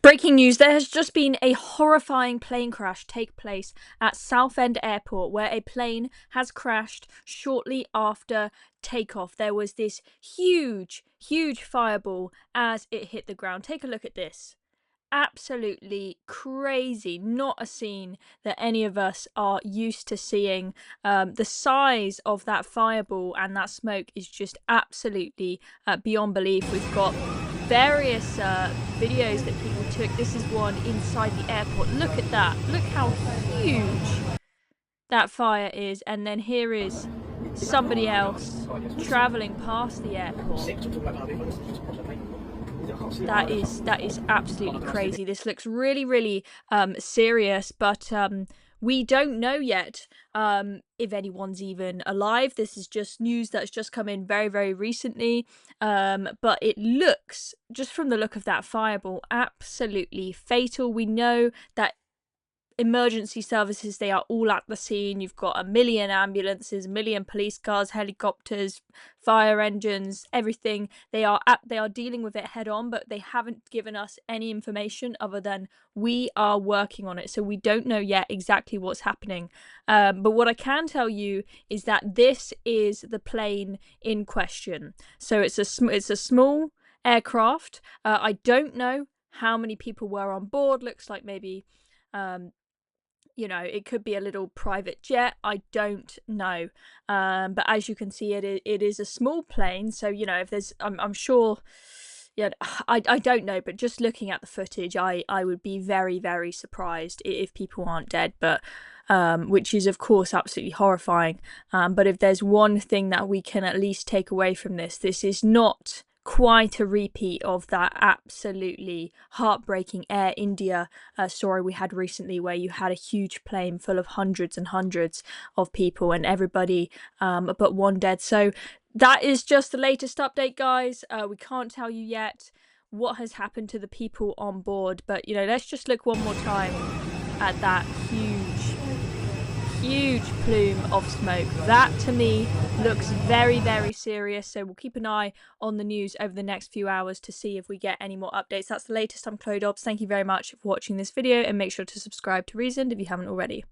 Breaking news, there has just been a horrifying plane crash take place at Southend Airport, where a plane has crashed shortly after takeoff. There was this huge fireball as it hit the ground. Take a look at this. Absolutely crazy. Not a scene that any of us are used to seeing. The size of that fireball and that smoke is just absolutely beyond belief. We've got various videos that people took. This is one inside the airport. Look at that. Look how huge that fire is. And then here is somebody else traveling past the airport. That is absolutely crazy. This looks really serious, but we don't know yet if anyone's even alive. This is just news that's just come in very recently, but it looks, just from the look of that fireball, absolutely fatal. We know that emergency services, they are all at the scene. You've got 1 million ambulances, 1 million police cars, helicopters, fire engines, everything. They are dealing with it head on, but they haven't given us any information other than we are working on it. So we don't know yet exactly what's happening. But what I can tell you is that this is the plane in question. So it's a small aircraft. I don't know how many people were on board. Looks like maybe it could be a little private jet. I don't know. But as you can see, it is a small plane. So, if there's, I'm sure, I don't know. But just looking at the footage, I would be very surprised if people aren't dead. But which is, of course, absolutely horrifying. But if there's one thing that we can at least take away from this is not quite a repeat of that absolutely heartbreaking Air India story we had recently, where you had a huge plane full of hundreds and hundreds of people and everybody but one dead. So that is just the latest update, guys. We can't tell you yet what has happened to the people on board, but let's just look one more time at that huge plume of smoke. That to me looks very serious, so we'll keep an eye on the news over the next few hours to see if we get any more updates. That's the latest. I'm Dobbs. Thank you very much for watching this video, and make sure to subscribe to Reasoned if you haven't already.